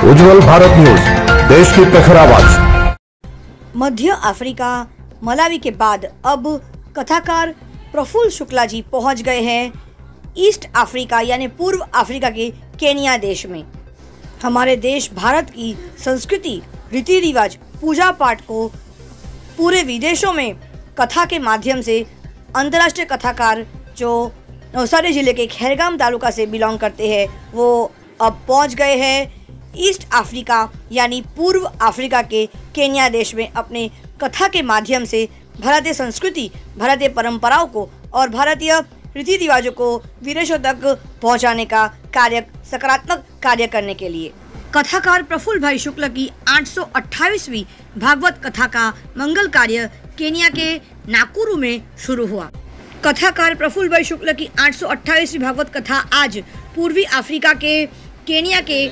उज्जवल Bharat news, देश की प्रखर आवाज। मध्य अफ्रीका मलावी के बाद अब कथाकार प्रफुल्ल शुक्ला जी पहुंच गए हैं ईस्ट अफ्रीका यानी पूर्व अफ्रीका के केन्या देश में। हमारे देश भारत की संस्कृति, रीति रिवाज, पूजा पाठ को पूरे विदेशों में कथा के माध्यम से अंतर्राष्ट्रीय कथाकार जो नवसारी जिले के खैरगाम तालुका से बिलोंग करते हैं वो अब पहुंच गए हैं ईस्ट अफ्रीका यानी पूर्व अफ्रीका के केन्या देश में अपने कथा के माध्यम से भारतीय संस्कृति, भारतीय परंपराओं को और भारतीय रीति रिवाजों को विदेशों तक पहुंचाने का कार्य, सकारात्मक कार्य करने के लिए। कथाकार प्रफुल्ल भाई शुक्ल की 828वीं भागवत कथा का मंगल कार्य केन्या के नाकुरू में शुरू हुआ। कथाकार प्रफुल्ल भाई शुक्ल की 828वीं भागवत कथा आज पूर्वी अफ्रीका के केन्या के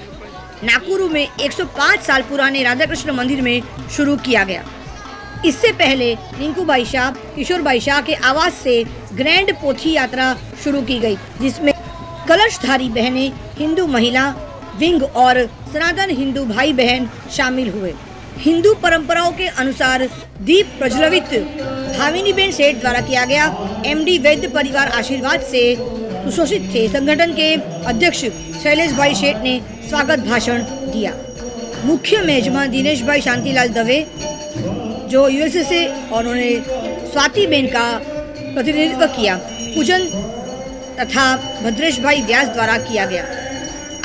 नाकुरू में 105 साल पुराने राधा कृष्ण मंदिर में शुरू किया गया। इससे पहले रिंकू भाई शाह, किशोर भाई शाह के आवाज से ग्रैंड पोथी यात्रा शुरू की गई, जिसमें कलशधारी बहनें, हिंदू महिला विंग और सनातन हिंदू भाई बहन शामिल हुए। हिंदू परंपराओं के अनुसार दीप प्रज्वलित भाविनीबेन सेठ द्वारा किया गया। एमडी वैद्य परिवार आशीर्वाद से सुशोषित थे। संगठन के अध्यक्ष शैलेश भाई शेठ ने स्वागत भाषण दिया। मुख्य मेजबान दिनेश भाई शांतिलाल दवे जो यूएसए से, और उन्होंने स्वाति बेन का प्रतिनिधित्व किया। पूजन तथा भद्रेश भाई व्यास द्वारा किया गया।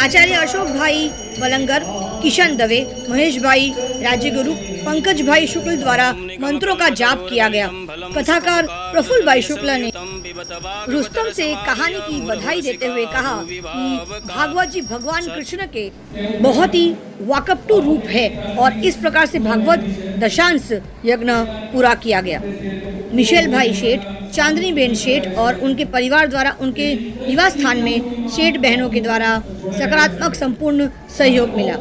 आचार्य अशोक भाई वलंगर, किशन दवे, महेश भाई राजगुरु, पंकज भाई शुक्ल द्वारा मंत्रों का जाप किया गया। कथाकार प्रफुल्ल भाई शुक्ल ने रुस्तम से कहानी की बधाई देते हुए कहा कि भागवत जी भगवान कृष्ण के बहुत ही वाकपटू रूप है और इस प्रकार से भागवत दशांश यज्ञ पूरा किया गया। मिशेल भाई शेठ, चांदनी बेन शेठ और उनके परिवार द्वारा उनके निवास स्थान में शेठ बहनों के द्वारा सकारात्मक संपूर्ण सहयोग मिला।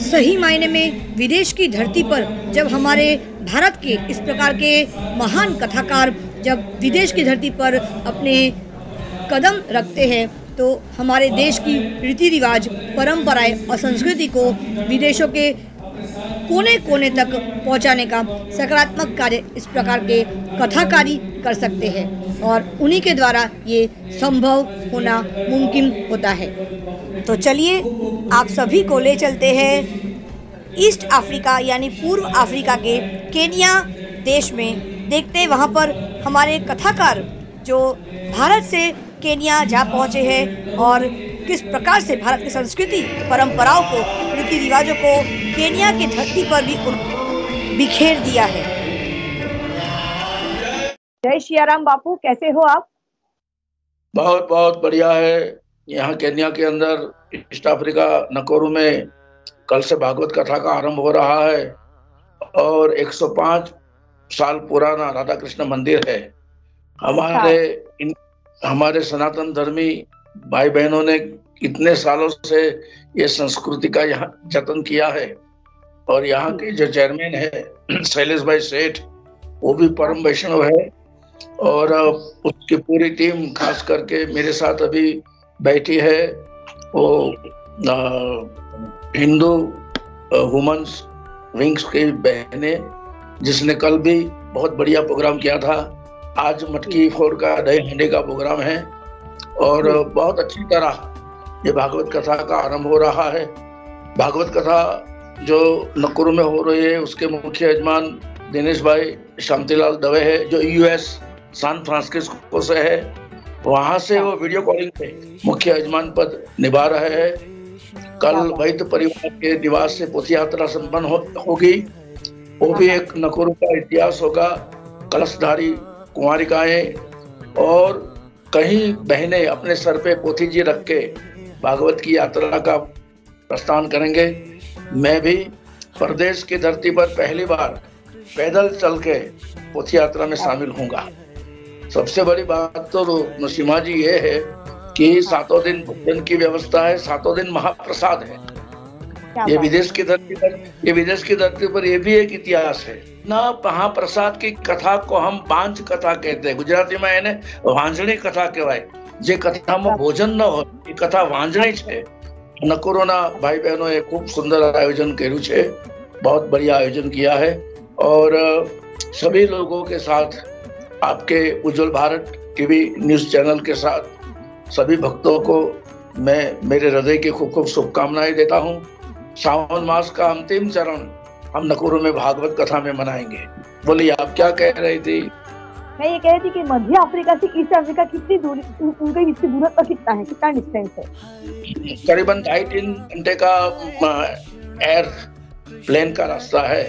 सही मायने में विदेश की धरती पर जब हमारे भारत के इस प्रकार के महान कथाकार जब विदेश की धरती पर अपने कदम रखते हैं तो हमारे देश की रीति रिवाज, परंपराएं और संस्कृति को विदेशों के कोने कोने तक पहुंचाने का सकारात्मक कार्य इस प्रकार के कथाकारी कर सकते हैं और उन्हीं के द्वारा ये संभव होना मुमकिन होता है। तो चलिए आप सभी को ले चलते हैं ईस्ट अफ्रीका यानी पूर्व अफ्रीका के केन्या देश में। देखते हैं वहाँ पर हमारे कथाकार जो भारत से केन्या जा पहुँचे हैं और किस प्रकार से भारत की संस्कृति, परंपराओं को, रीति रिवाजों को केन्या की धरती पर भी बिखेर दिया है। जय सियाराम बापू, कैसे हो आप? बहुत बहुत बढ़िया है। यहाँ केन्या के अंदर ईस्ट अफ्रीका नाकुरू में कल से भागवत कथा का आरंभ हो रहा है और 105 साल पुराना राधा कृष्ण मंदिर है। हमारे सनातन धर्मी भाई बहनों ने कितने सालों से ये संस्कृति का यहाँ जतन किया है और यहाँ के जो चेयरमैन है शैलेश भाई सेठ, वो भी परम वैष्णव है और उसकी पूरी टीम खास करके मेरे साथ अभी बैठी है। वो हिंदू वुमेन्स विंग्स की बहनें, जिसने कल भी बहुत बढ़िया प्रोग्राम किया था। आज मटकी फोड़ का, दही हांडी का प्रोग्राम है और बहुत अच्छी तरह ये भागवत कथा का आरंभ हो रहा है। भागवत कथा जो नाकुरू में हो रही है उसके मुख्य यजमान दिनेश भाई शांतिलाल दवे है जो यूएस सैन फ्रांसिस्को से है। वहां से वो वीडियो कॉलिंग पे मुख्य यजमान पद निभा रहे हैं। कल वैद्य परिवार के निवास से पोथी यात्रा संपन्न होगी। वो भी एक नाकुरू का इतिहास होगा। कलशधारी कुंवारिकाएं और कई बहनें अपने सर पे पोथी जी रख के भागवत की यात्रा का प्रस्थान करेंगे। मैं भी प्रदेश की धरती पर पहली बार पैदल चल के पोथी यात्रा में शामिल होऊंगा। सबसे बड़ी बात तो नरसिम्हा जी ये है कि 7 दिन भोजन की व्यवस्था है, 7 दिन महाप्रसाद है। ये विदेश की धरती पर ये भी एक इतिहास है ना। महाप्रसाद की कथा को हम बांझ कथा कहते हैं। गुजराती में એને વાંજણી કથા કહેવાય। જે કથામાં ભોજન ન હોય એ કથા વાંજણી છે। नकोरोना भाई बहनों ये खूब सुंदर आयोजन કર્યું છે, बहुत बढ़िया आयोजन किया है। और सभी लोगों के साथ आपके उज्जवल भारत टीवी न्यूज चैनल के साथ सभी भक्तों को मैं मेरे हृदय की खूब खूब शुभकामनाएं देता हूं। सावन मास का अंतिम चरण हम नकोरो में भागवत कथा में मनाएंगे। बोलिए, आप क्या कह रही थी? मैं ये कह रही थी कि मध्य अफ्रीका से ईस्ट अफ्रीका कितनी दूरी, उनका इसकी दूरत्व कितना है, कितना डिस्टेंस है? करीबन 2.5-3 घंटे का एयर प्लेन का रास्ता है।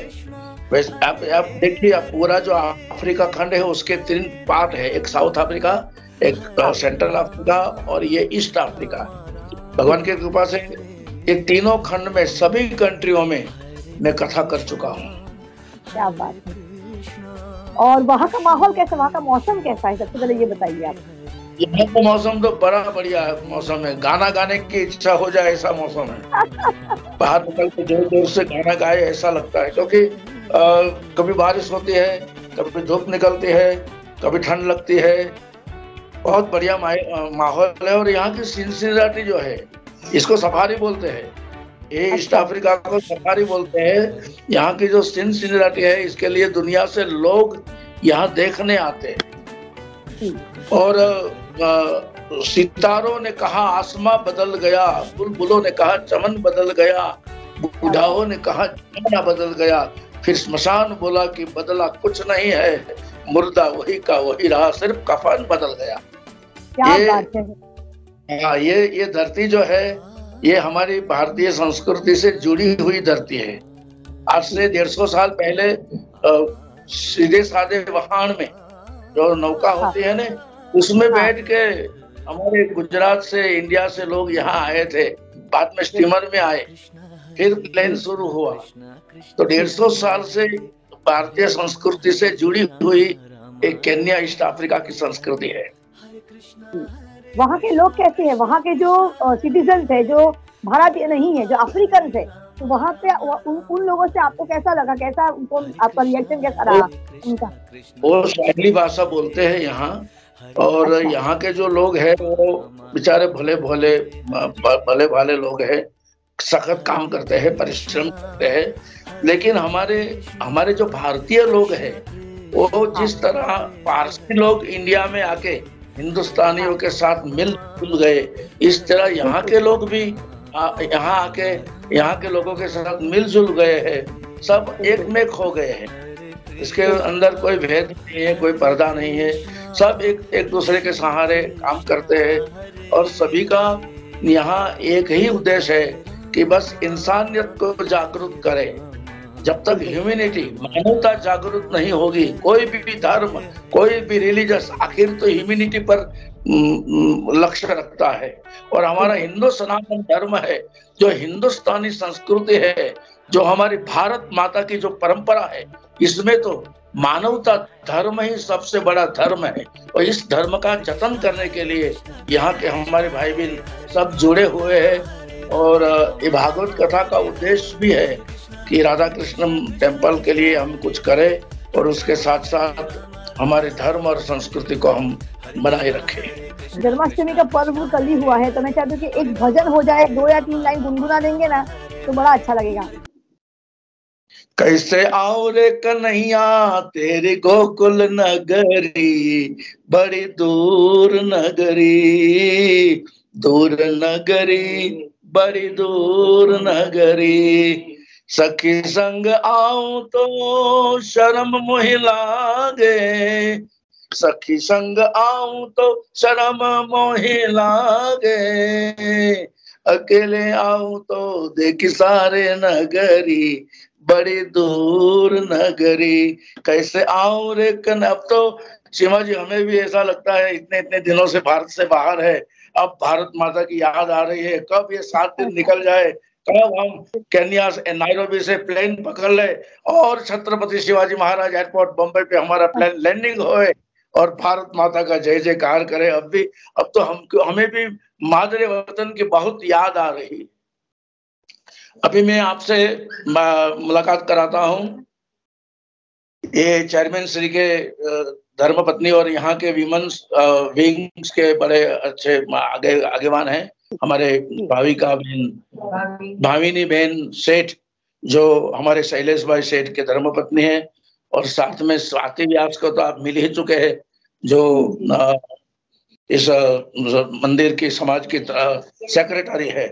वैसे आप देखिए, आप पूरा जो अफ्रीका खंड है उसके 3 पार्ट है, एक साउथ अफ्रीका, एक सेंट्रल अफ्रीका और ये ईस्ट अफ्रीका। भगवान की कृपा से ये तीनों खंड में सभी कंट्रियों में मैं कथा कर चुका हूँ। क्या बात है। और वहाँ का माहौल कैसा, वहाँ का मौसम कैसा है, सबसे पहले ये बताइए आप। यहाँ का मौसम तो बड़ा बढ़िया मौसम है, गाना गाने की इच्छा हो जाए ऐसा मौसम है। बाहर निकल के जोर जोर से गाना गाए ऐसा लगता है, क्योंकि कभी बारिश होती है, कभी धूप निकलती है, कभी ठंड लगती है। बहुत बढ़िया माहौल है। और यहाँ की सिंसियरिटी जो है, इसको सफारी बोलते हैं, ये ईस्ट अफ्रीका को सफारी बोलते हैं। यहाँ की जो सिंसियरिटी है, इसके लिए दुनिया से लोग यहाँ देखने आते हैं। और सितारों ने कहा आसमां बदल गया, बुलबुलों ने कहा चमन बदल गया, बुढ़ाओं ने कहा जमाना बदल गया, फिर स्मशान बोला कि बदला कुछ नहीं है, मुर्दा वही का वही रहा, सिर्फ कफन बदल गया। क्या बात है। हाँ, ये धरती जो है ये हमारी भारतीय संस्कृति से जुड़ी हुई धरती है। आज से 150 साल पहले सीधे साधे वहान में जो नौका होती है ना, उसमें बैठ के हमारे गुजरात से, इंडिया से लोग यहाँ आए थे। बाद में स्टीमर में आए, फिर प्लेन शुरू हुआ। तो 150 साल से भारतीय संस्कृति से जुड़ी हुई एक केन्या ईस्ट अफ्रीका की संस्कृति है। वहाँ के लोग कैसे हैं, वहाँ के जो सिटीजन है, जो भारतीय नहीं है, जो अफ्रीकन है, तो वहाँ पे उन लोगों से आपको कैसा लगा, कैसा उनको आपका रिएक्शन कैसा रहा उनका? वो स्वाहिली भाषा बोलते हैं यहाँ। और अच्छा। यहाँ के जो लोग हैं वो बेचारे भले भाले लोग हैं, सख्त काम करते हैं, परिश्रम करते हैं। लेकिन हमारे जो भारतीय लोग हैं, वो जिस तरह पारसी लोग इंडिया में आके हिंदुस्तानियों के साथ मिल गए, इस तरह यहाँ के लोग भी यहाँ आके यहाँ के लोगों के साथ मिलजुल गए हैं। सब एक में खो गए हैं। इसके अंदर कोई भेद नहीं है, कोई पर्दा नहीं है। सब एक दूसरे के सहारे काम करते हैं। और सभी का यहाँ एक ही उद्देश्य है कि बस इंसानियत को जागरूक करें। जब तक ह्यूमैनिटी, मानवता जागरूक नहीं होगी, कोई भी धर्म, कोई भी रिलीजियस आखिर तो ह्यूमैनिटी पर लक्ष्य रखता है। और हमारा हिंदू सनातन धर्म है, जो हिंदुस्तानी संस्कृति है, जो हमारी भारत माता की जो परंपरा है, इसमें तो मानवता धर्म ही सबसे बड़ा धर्म है। और इस धर्म का जतन करने के लिए यहाँ के हमारे भाई बहन सब जुड़े हुए हैं। और ये भागवत कथा का उद्देश्य भी है कि राधा कृष्ण टेम्पल के लिए हम कुछ करें और उसके साथ साथ हमारे धर्म और संस्कृति को हम बनाए रखें। जन्माष्टमी का पर्व कल ही हुआ है, तो मैं चाहती हूँ कि एक भजन हो जाए, 2 या 3 लाइन गुनगुना देंगे ना तो बड़ा अच्छा लगेगा। कैसे आओ रे कन्हैया तेरी गोकुल नगरी, बड़ी दूर नगरी, दूर नगरी, बड़ी दूर नगरी। सखी संग आऊं तो शर्म मोहि लागे, सखी संग आऊं तो शर्म मोहि लागे, अकेले आऊं तो देखी सारे नगरी, बड़ी दूर नगरी। कैसे आऊं रे कन। अब तो सीमा जी हमें भी ऐसा लगता है इतने दिनों से भारत से बाहर है, अब भारत माता की याद आ रही है, कब ये 7 दिन निकल जाए, कब हम केन्या से नायरोबी से प्लेन पकड़ ले और छत्रपति शिवाजी महाराज एयरपोर्ट बम्बई पे हमारा प्लेन लैंडिंग होए और भारत माता का जय जयकार करे। अब तो हमें भी मादरे वतन की बहुत याद आ रही। अभी मैं आपसे मुलाकात कराता हूँ। ये चेयरमैन श्री के धर्मपत्नी और यहाँ के विमेंस विंग्स के बड़े अच्छे आगेवान हैं। हमारे भाविनी बहन सेठ, जो हमारे शैलेश भाई सेठ के धर्मपत्नी है, और साथ में स्वाति व्यास को तो आप मिल ही चुके हैं, जो इस मंदिर की समाज की सेक्रेटरी है।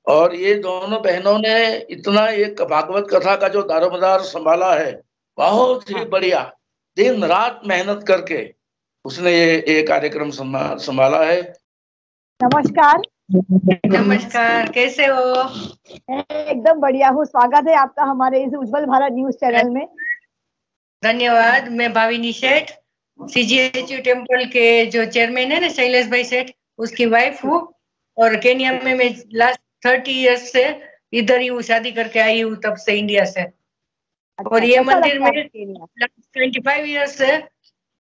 और ये दोनों बहनों ने इतना एक भागवत कथा का जो दारोमदार संभाला है, बहुत ही बढ़िया, दिन रात मेहनत करके उसने ये कार्यक्रम संभाला है। नमस्कार। नमस्कार, कैसे हो? एकदम बढ़िया हूँ। स्वागत है आपका हमारे इस उज्जवल भारत न्यूज चैनल में। धन्यवाद। मैं भाविनी सेठ, CGHU टेम्पल के जो चेयरमैन है ना, शैलेश भाई सेठ, उसकी वाइफ हूँ। और केन्या में मैं लास्ट 30 इयर्स से इधर ही हूँ, शादी करके आई हूँ तब से, इंडिया से। और ये मंदिर में 25 इयर्स से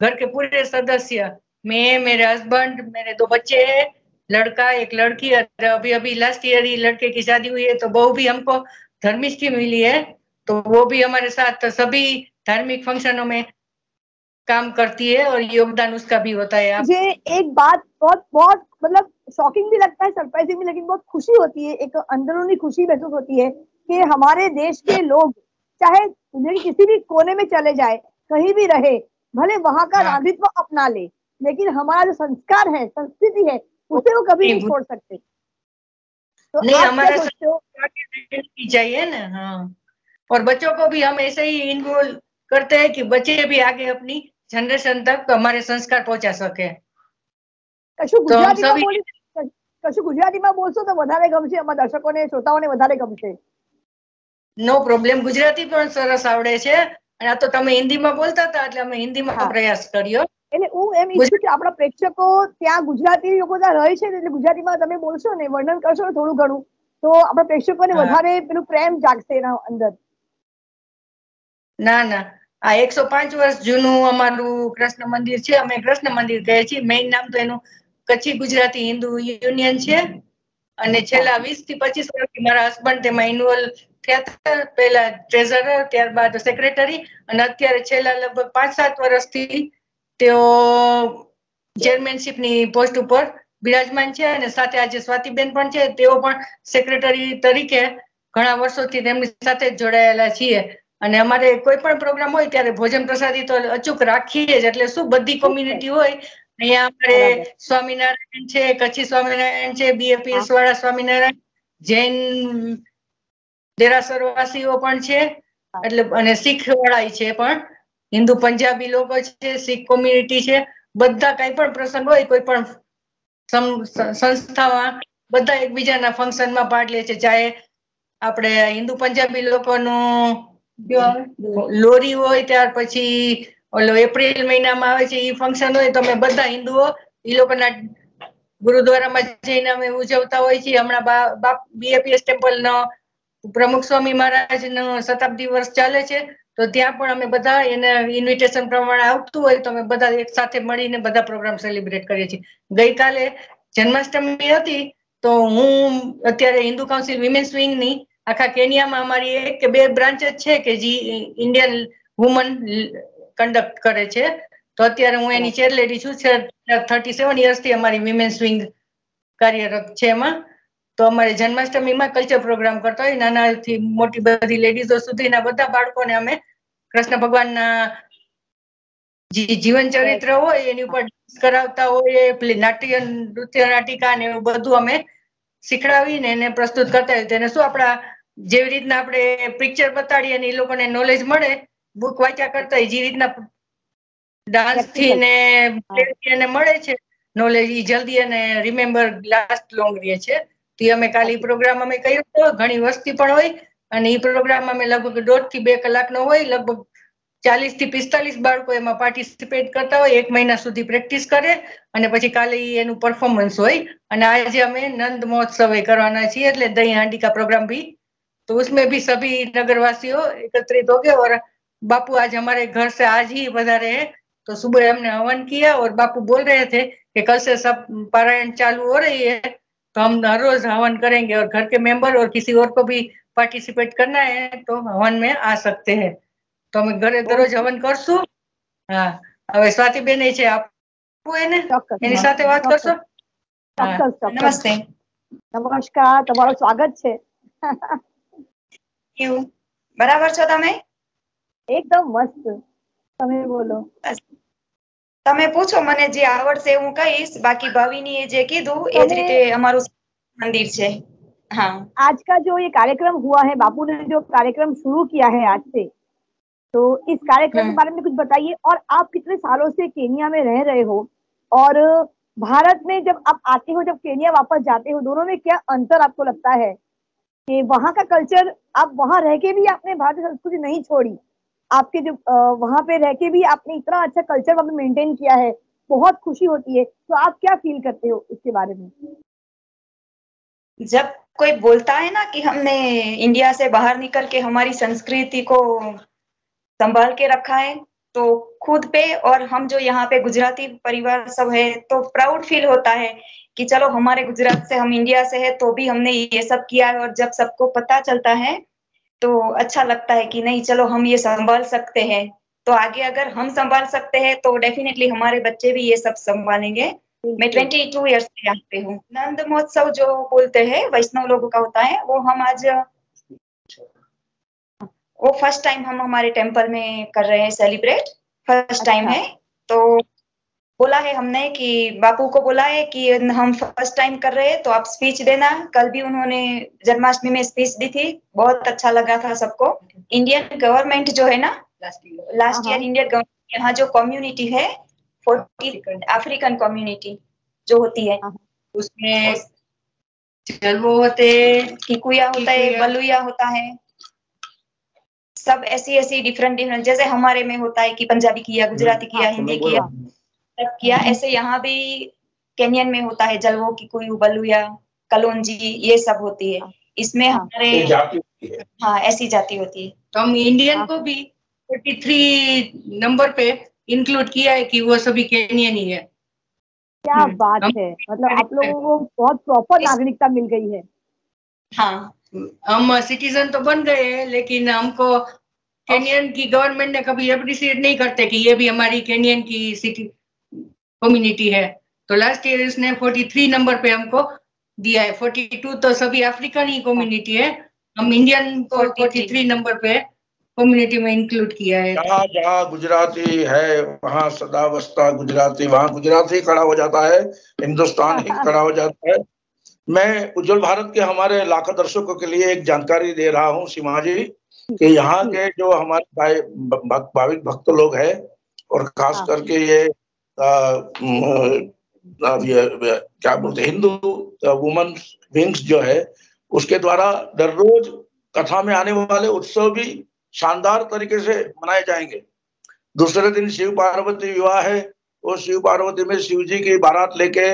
घर के पूरे सदस्य, मैं, मेरे हस्बैंड, मेरे 2 बच्चे हैं, लड़का एक लड़की। और अभी लास्ट ईयर ही लड़के की शादी हुई है, तो बहू भी हमको धर्मिष्ठी मिली है, तो वो भी हमारे साथ सभी धार्मिक फंक्शनों में काम करती है और योगदान उसका भी होता है। मुझे एक बात बहुत मतलब शॉकिंग भी लगता है, सरप्राइजिंग भी, लेकिन बहुत खुशी होती है, एक अंदरूनी खुशी महसूस होती है कि हमारे देश के लोग चाहे दुनिया के किसी भी कोने में चले जाए, कहीं भी रहे, भले वहां का नागरिकत्व अपना ले, लेकिन हमारा जो संस्कार है, संस्कृति है, उसे वो कभी नहीं छोड़ सकते। तो नहीं, हमारा सोचते चाहिए ना। हाँ, और बच्चों को भी हम ऐसे ही इन्वॉल्व करते हैं कि बच्चे भी आगे अपनी जनरेशन तक हमारे संस्कार पहुंचा सके। કશું ગુજરાતીમાં બોલશો તો વધારે ગમશે, અમારા દર્શકોને, શ્રોતાઓને વધારે ગમશે। નો પ્રોબ્લેમ, ગુજરાતી પણ સરસ આવડે છે, અને આ તો તમે હિન્દીમાં બોલતા હતા એટલે અમે હિન્દીમાં પ્રયાસ કર્યો। એટલે હું એમ ઈચ્છું કે આપણા પ્રેક્ષકો ત્યાં ગુજરાતી લોકો ત્યાં રહે છે, એટલે ગુજરાતીમાં તમે બોલશો ને, વર્ણન કરશો ને થોડું ઘણું, તો આપણા પ્રેક્ષકોને વધારે પેલું પ્રેમ જાગશે એના અંદર। ના ના, આ 105 વર્ષ જૂનું અમારું કૃષ્ણ મંદિર છે, અમે કૃષ્ણ મંદિર કહે છીએ। મેઇન નામ તો એનું કચ્છી ગુજરાતી હિન્દુ યુનિયન છે, અને છેલ્લા 20 થી 25 વર્ષથી મારા હસબન્ડ તેમાં ઇન્વોલ્વ થયા હતા। પહેલા ટ્રેઝરર, ત્યારબાદ સેક્રેટરી, અને અત્યારે છેલ્લા લગભગ 5-7 વર્ષથી તેઓ ચેરમેનશીપની પોસ્ટ ઉપર બિરાજમાન છે, અને સાથે આજે સ્વાતિબેન પણ છે, તેઓ પણ સેક્રેટરી તરીકે ઘણા વર્ષોથી તેમની સાથે જોડાયેલા છીએ। અને અમારે કોઈ પણ પ્રોગ્રામ હોય ત્યારે ભોજન પ્રસાદી તો અચૂક રાખીએ જ, એટલે શું બધી કોમ્યુનિટી હોય। અહીંયા આપણે સ્વામિનારાયણ છે, કચ્છી સ્વામિનારાયણ છે, BAPS વાળા સ્વામિનારાયણ, જૈન દેરાસરવાસીઓ પણ છે, એટલે અને શીખ વાળા છે, પણ હિન્દુ પંજાબી લોકો છે, શીખ કોમ્યુનિટી છે, બધા કઈ પણ પ્રસંગ હોય, કોઈ પણ સંસ્થામાં બધા એકબીજાના ફંક્શનમાં ભાગ લે છે। ચાહે આપણે હિન્દુ પંજાબી લોકોનું લોરી હોય, ત્યાર પછી ઓલો એપ્રિલ મહિનામાં આવે છે એ ફંક્શન હોય, તો અમે બધા હિન્દુઓ એ લોકોના ગુરુદ્વારામાં જઈને અમે ઉજવતા હોય છીએ। હમણાં BAPS ટેમ્પલનો પ્રમુખ સ્વામી મહારાજનો શતાબ્દી વર્ષ ચાલે છે, તો ત્યાં પણ અમે બધા એને ઇન્વિટેશન પ્રમાણે આવતું હોય તો અમે બધા એક સાથે મળીને બધા પ્રોગ્રામ સેલિબ્રેટ કરીએ છીએ। ગઈકાલે જન્માષ્ટમી હતી, તો હું અત્યારે હિન્દુ કાઉન્સિલ વિમેન્સ વિંગની આખા કેન્યામાં અમારી 1 કે 2 બ્રાન્ચ જ છે કે જે ઇન્ડિયન વુમન કન્ડક્ટ કરે છે, તો અત્યારે હું એની ચેર લેડી છું। 37 યર્સથી અમારી વિમેન્સ વિંગ કાર્યરત છે એમાં। તો અમારે જન્માષ્ટમીમાં કલ્ચર પ્રોગ્રામ કરતા હોય, નાનાથી મોટી બધી લેડીઝો સુધીના બધા બાળકોને અમે કૃષ્ણ ભગવાનના જે જીવન ચરિત્ર હોય એની ઉપર કરાવતા હોય, પેલી નાટ્ય નૃત્ય નાટિકા ને એવું બધું અમે શીખડાવીને એને પ્રસ્તુત કરતા હોય। તેને શું આપણા જેવી રીતના આપણે પિક્ચર બતાડીએ ને એ લોકોને નોલેજ મળે, બુક વાંચ્યા કરતા જે રીતના ડાન્સ થી ને એને મળે છે નોલેજ, ઈ જલ્દી અને રિમેમ્બર લાસ્ટ લોંગ રહે છે। તો અમે કાલે પ્રોગ્રામ અમે કર્યો હતો, ઘણી વસ્તી પણ હોય, અને એ પ્રોગ્રામ અમે લગભગ 1.5 થી 2 કલાકનો હોય, લગભગ 40 થી 45 બાળકો એમાં પાર્ટિસિપેટ કરતા હોય, 1 મહિના સુધી પ્રેક્ટિસ કરે, અને પછી કાલે એનું પરફોર્મન્સ હોય। અને આજે અમે नंद महोत्सव करवाना चाहिए, એટલે દહીં હાંડી का प्रोग्राम भी, तो उसमें भी सभी नगरवासियों एकत्रित हो गए। और बापू आज हमारे घर से आज ही पधारे हैं, तो सुबह हमने हवन किया और बापू बोल रहे थे कि कल से सब पारायण चालू हो रही है, तो हम हर रोज हवन करेंगे, और घर के मेंबर और किसी और को भी पार्टिसिपेट करना है तो हवन में आ सकते हैं। तो અમે ઘરે દરરોજ હવન કરશું। હા, હવે સ્વાતિબેન છે, આપવું એને એની સાથે વાત કરશો। નમસ્તે। નમસ્કાર, તમારું સ્વાગત છે. બરાબર છો તમે? એકદમ મસ્ત. તમે બોલો. તમે પૂછો, મને જે આવડશે હું કહીશ. બાકી ભાવિની જે કીધું એ જ રીતે અમારું मंदिर છે. हाँ, आज का जो ये कार्यक्रम हुआ है, बापू ने जो कार्यक्रम शुरू किया है आज से, तो इस कार्यक्रम के बारे में कुछ बताइए. और आप कितने सालों से केन्या में रह रहे हो, और भारत में जब आप आते हो, जब केन्या वापस जाते हो, दोनों में क्या अंतर आपको लगता है? कि वहाँ का कल्चर, आप वहाँ रह के भी आपने भारतीय संस्कृति नहीं छोड़ी, आपके जो वहाँ पे रह के भी आपने इतना अच्छा कल्चर वहाँ मेंटेन किया है, बहुत खुशी होती है. तो आप क्या फील करते हो इसके बारे में? जब कोई बोलता है ना कि हमने इंडिया से बाहर निकल के हमारी संस्कृति को संभाल के रखा है, तो खुद पे और हम जो यहाँ पे गुजराती परिवार सब है तो प्राउड फील होता है कि चलो हमारे गुजरात से, हम इंडिया से है तो भी हमने ये सब किया है. और जब सबको पता चलता है तो अच्छा लगता है कि नहीं, चलो हम ये संभाल सकते हैं. तो आगे अगर हम संभाल सकते हैं तो डेफिनेटली हमारे बच्चे भी ये सब संभालेंगे. मैं 22 ईयर्स से यहाँ पे हूँ. नंद महोत्सव जो बोलते हैं वैष्णव लोगों का होता है, वो हम आज वो फर्स्ट टाइम हम हमारे टेम्पल में कर रहे हैं सेलिब्रेट. फर्स्ट टाइम है. तो बोला है हमने कि बापू को बोला है कि हम फर्स्ट टाइम कर रहे हैं तो आप स्पीच देना. कल भी उन्होंने जन्माष्टमी में स्पीच दी थी, बहुत अच्छा लगा था सबको. इंडियन गवर्नमेंट जो है ना, लास्ट ईयर इंडियन गवर्नमेंट यहाँ जो कम्युनिटी है 40 अफ्रीकन कम्युनिटी जो होती है, उसमें जलवो होते, किकुया होता है, बलुया होता है, सब ऐसी डिफरेंट जैसे हमारे में होता है कि पंजाबी किया, गुजराती किया, हिंदी किया, सब किया. ऐसे यहाँ भी केन्यन में होता है जलवो, किकुयू, बलुया, कलोंजी, ये सब होती है. इसमें हमारे हाँ ऐसी जाति होती है. तो हम इंडियन को भी 43 नंबर पे इंक्लूड किया है कि वो सभी केन्यन ही है. क्या बात है, मतलब आप लोगों को बहुत प्रॉपर नागरिकता मिल गई है. हाँ, हम सिटीजन तो बन गए हैं, लेकिन हमको केन्यन की गवर्नमेंट ने कभी अप्रिशिएट नहीं करते कि ये भी हमारी केन्यन की सिटी कम्युनिटी है. तो लास्ट ईयर इसने 43 नंबर पे हमको दिया है. 42 तो सभी अफ्रीकन ही कम्युनिटी है, हम इंडियन को 43 नंबर पे कम्युनिटी में इंक्लूड किया है. जहाँ जहाँ गुजराती है वहाँ सदा बसता गुजराती, वहाँ गुजराती खड़ा हो जाता है, हिंदुस्तान ही खड़ा हो जाता है. मैं उज्जवल भारत के हमारे लाखों दर्शकों के लिए एक जानकारी दे रहा हूँ सीमा जी, कि यहाँ के जो हमारे भाविक भक्त लोग हैं, और खास करके ये क्या बोलते हैं, हिंदू वुमेन विंग्स जो है, उसके द्वारा दर रोज कथा में आने वाले उत्सव भी शानदार तरीके से मनाए जाएंगे. दूसरे दिन शिव पार्वती विवाह है, वो शिव पार्वती में शिव जी की बारात लेके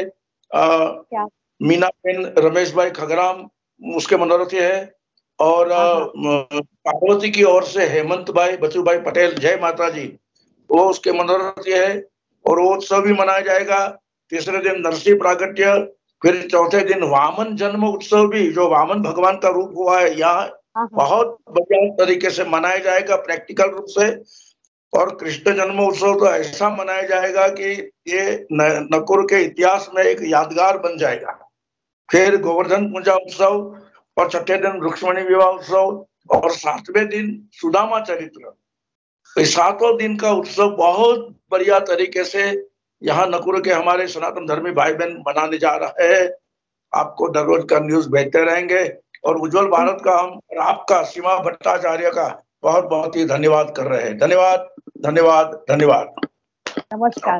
मीना बेन रमेश भाई खगराम उसके मनोरथी है, और पार्वती की ओर से हेमंत भाई बचू भाई पटेल, जय माता जी, वो उसके मनोरथी है, और वो उत्सव भी मनाया जाएगा. तीसरे दिन नरसिंह प्रागट्य, फिर चौथे दिन वामन जन्म उत्सव भी, जो वामन भगवान का रूप हुआ है, यहाँ बहुत बढ़िया तरीके से मनाया जाएगा प्रैक्टिकल रूप से. और कृष्ण जन्म उत्सव तो ऐसा मनाया जाएगा कि ये नकुर के इतिहास में एक यादगार बन जाएगा. फिर गोवर्धन पूजा उत्सव, और छठे दिन रुक्ष्मणी विवाह उत्सव, और सातवें दिन सुदामा चरित्र. इस 7 दिन का उत्सव बहुत बढ़िया तरीके से यहाँ नकुर के हमारे सनातन धर्मी भाई बहन मनाने जा रहे हैं. आपको दर रोज का न्यूज भेजते रहेंगे, और उज्जवल भारत का हम और आपका सीमा भट्टाचार्य का बहुत बहुत ही धन्यवाद कर रहे हैं. धन्यवाद धन्यवाद धन्यवाद. नमस्कार.